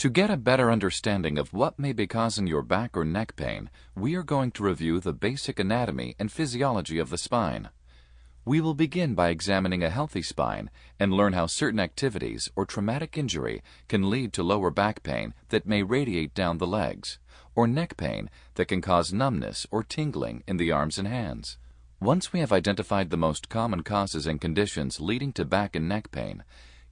To get a better understanding of what may be causing your back or neck pain, we are going to review the basic anatomy and physiology of the spine. We will begin by examining a healthy spine and learn how certain activities or traumatic injury can lead to lower back pain that may radiate down the legs, or neck pain that can cause numbness or tingling in the arms and hands. Once we have identified the most common causes and conditions leading to back and neck pain,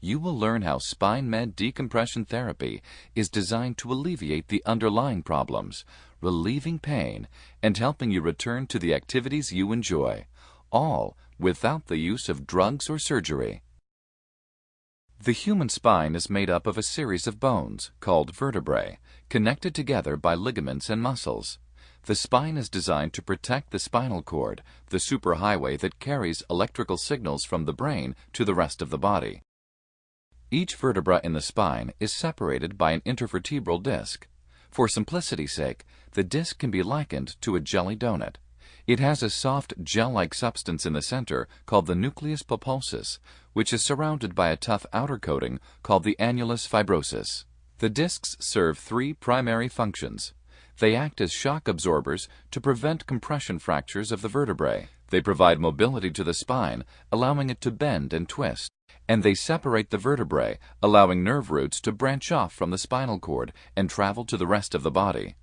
you will learn how SpineMED Decompression Therapy is designed to alleviate the underlying problems, relieving pain, and helping you return to the activities you enjoy, all without the use of drugs or surgery. The human spine is made up of a series of bones, called vertebrae, connected together by ligaments and muscles. The spine is designed to protect the spinal cord, the superhighway that carries electrical signals from the brain to the rest of the body. Each vertebra in the spine is separated by an intervertebral disc. For simplicity's sake, the disc can be likened to a jelly donut. It has a soft gel-like substance in the center called the nucleus pulposus, which is surrounded by a tough outer coating called the annulus fibrosus. The discs serve three primary functions. They act as shock absorbers to prevent compression fractures of the vertebrae. They provide mobility to the spine, allowing it to bend and twist. And they separate the vertebrae, allowing nerve roots to branch off from the spinal cord and travel to the rest of the body.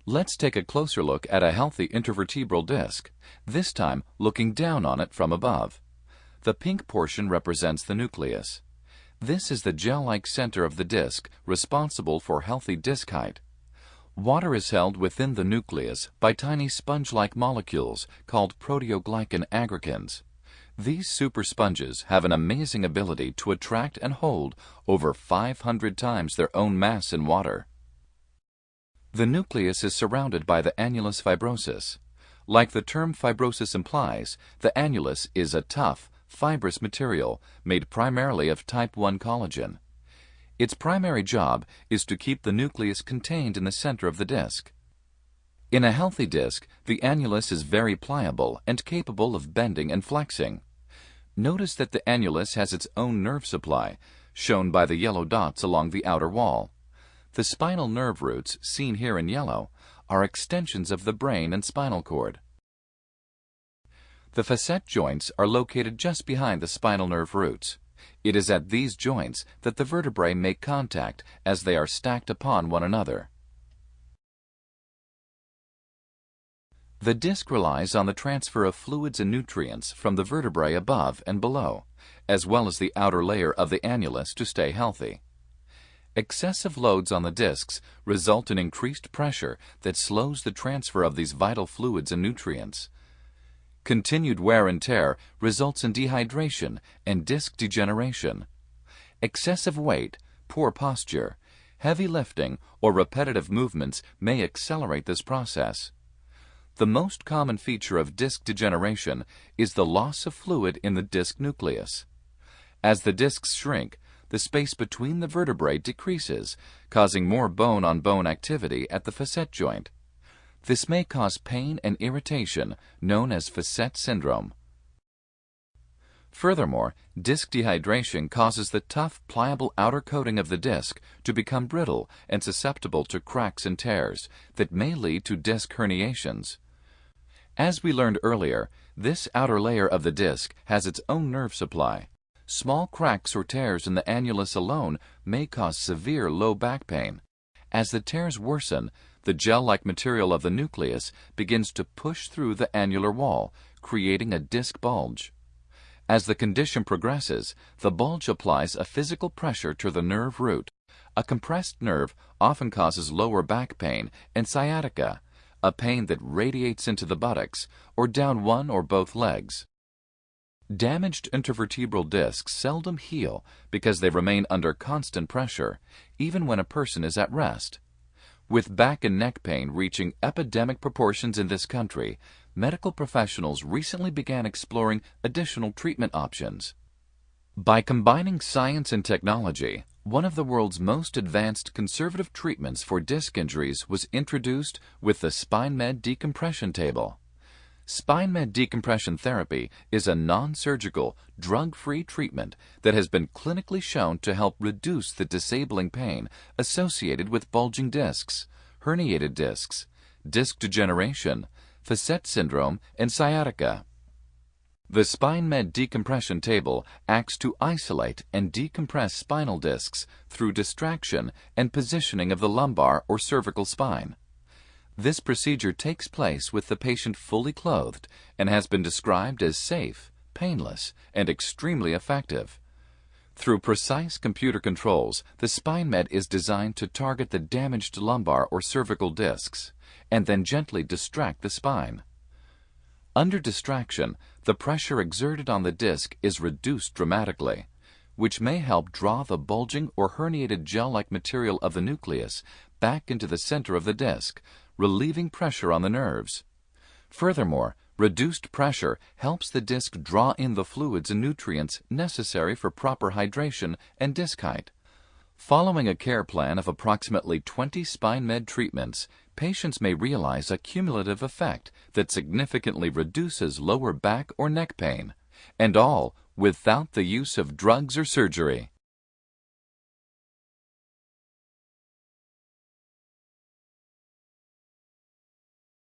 Let's take a closer look at a healthy intervertebral disc, this time looking down on it from above. The pink portion represents the nucleus. This is the gel-like center of the disc responsible for healthy disc height. Water is held within the nucleus by tiny sponge-like molecules called proteoglycan aggregates. These super sponges have an amazing ability to attract and hold over 500 times their own mass in water. The nucleus is surrounded by the annulus fibrosus. Like the term fibrosis implies, the annulus is a tough, fibrous material made primarily of type 1 collagen. Its primary job is to keep the nucleus contained in the center of the disc. In a healthy disc, the annulus is very pliable and capable of bending and flexing. Notice that the annulus has its own nerve supply, shown by the yellow dots along the outer wall. The spinal nerve roots, seen here in yellow, are extensions of the brain and spinal cord. The facet joints are located just behind the spinal nerve roots. It is at these joints that the vertebrae make contact as they are stacked upon one another. The disc relies on the transfer of fluids and nutrients from the vertebrae above and below, as well as the outer layer of the annulus to stay healthy. Excessive loads on the discs result in increased pressure that slows the transfer of these vital fluids and nutrients. Continued wear and tear results in dehydration and disc degeneration. Excessive weight, poor posture, heavy lifting, or repetitive movements may accelerate this process. The most common feature of disc degeneration is the loss of fluid in the disc nucleus. As the discs shrink, the space between the vertebrae decreases, causing more bone-on-bone activity at the facet joint. This may cause pain and irritation, known as facet syndrome. Furthermore, disc dehydration causes the tough, pliable outer coating of the disc to become brittle and susceptible to cracks and tears that may lead to disc herniations. As we learned earlier, this outer layer of the disc has its own nerve supply. Small cracks or tears in the annulus alone may cause severe low back pain. As the tears worsen, the gel-like material of the nucleus begins to push through the annular wall, creating a disc bulge. As the condition progresses, the bulge applies a physical pressure to the nerve root. A compressed nerve often causes lower back pain and sciatica, a pain that radiates into the buttocks or down one or both legs. Damaged intervertebral discs seldom heal because they remain under constant pressure, even when a person is at rest. With back and neck pain reaching epidemic proportions in this country, medical professionals recently began exploring additional treatment options. By combining science and technology, one of the world's most advanced conservative treatments for disc injuries was introduced with the SpineMED Decompression Table. SpineMED Decompression Therapy is a non-surgical, drug-free treatment that has been clinically shown to help reduce the disabling pain associated with bulging discs, herniated discs, disc degeneration, facet syndrome, and sciatica. The SpineMED Decompression Table acts to isolate and decompress spinal discs through distraction and positioning of the lumbar or cervical spine. This procedure takes place with the patient fully clothed and has been described as safe, painless, and extremely effective. Through precise computer controls, the SpineMED is designed to target the damaged lumbar or cervical discs and then gently distract the spine. Under distraction, the pressure exerted on the disc is reduced dramatically, which may help draw the bulging or herniated gel-like material of the nucleus back into the center of the disc, relieving pressure on the nerves. Furthermore, reduced pressure helps the disc draw in the fluids and nutrients necessary for proper hydration and disc height. Following a care plan of approximately 20 SpineMED treatments, patients may realize a cumulative effect that significantly reduces lower back or neck pain, and all without the use of drugs or surgery.